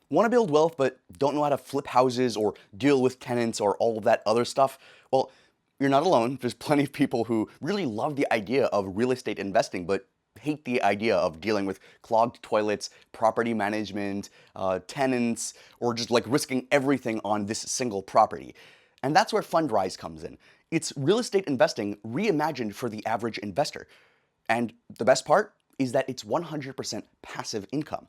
Want to build wealth but don't know how to flip houses or deal with tenants or all of that other stuff? Well, you're not alone. There's plenty of people who really love the idea of real estate investing but hate the idea of dealing with clogged toilets, property management, tenants, or just like risking everything on this single property. And that's where Fundrise comes in. It's real estate investing reimagined for the average investor. And the best part is that it's 100% passive income.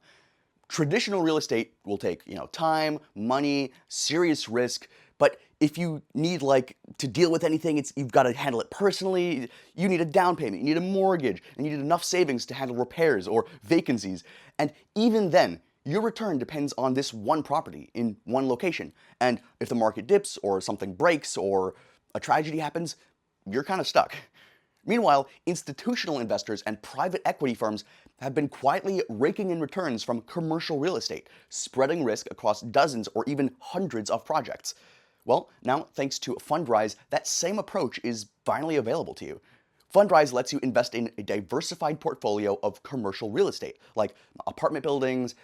Traditional real estate will take, time, money, serious risk, but if you need like to deal with anything, you've got to handle it personally. You need a down payment, you need a mortgage, and you need enough savings to handle repairs or vacancies. And even then, your return depends on this one property in one location. And if the market dips or something breaks or a tragedy happens, you're kind of stuck. Meanwhile, institutional investors and private equity firms have been quietly raking in returns from commercial real estate, spreading risk across dozens or even hundreds of projects. Well, now thanks to Fundrise, that same approach is finally available to you. Fundrise lets you invest in a diversified portfolio of commercial real estate, like apartment buildings,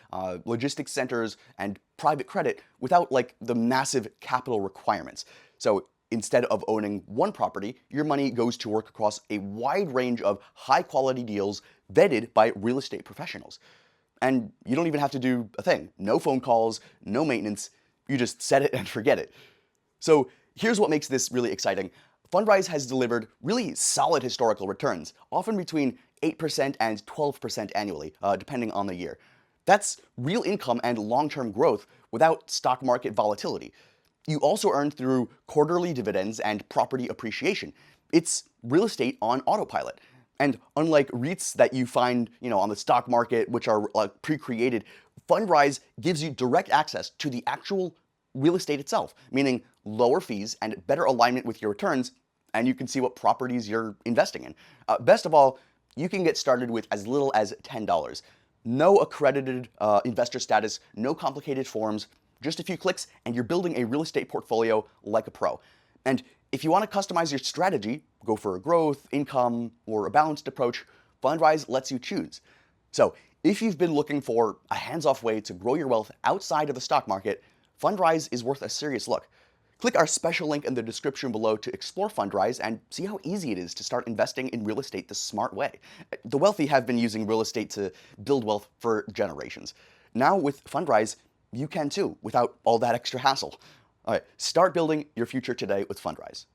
logistics centers, and private credit without like the massive capital requirements. So instead of owning one property, your money goes to work across a wide range of high quality deals vetted by real estate professionals. And you don't even have to do a thing. No phone calls, no maintenance. You just set it and forget it. So here's what makes this really exciting. Fundrise has delivered really solid historical returns, often between 8% and 12% annually, depending on the year. That's real income and long-term growth without stock market volatility. You also earn through quarterly dividends and property appreciation. It's real estate on autopilot. And unlike REITs that you find, on the stock market, which are like pre-created, Fundrise gives you direct access to the actual real estate itself, meaning lower fees and better alignment with your returns, and you can see what properties you're investing in. Best of all, you can get started with as little as $10. No accredited investor status, no complicated forms, just a few clicks, and you're building a real estate portfolio like a pro. And if you want to customize your strategy, go for a growth, income, or a balanced approach, Fundrise lets you choose. So if you've been looking for a hands-off way to grow your wealth outside of the stock market, Fundrise is worth a serious look. Click our special link in the description below to explore Fundrise and see how easy it is to start investing in real estate the smart way. The wealthy have been using real estate to build wealth for generations. Now with Fundrise, you can too, without all that extra hassle. All right, start building your future today with Fundrise.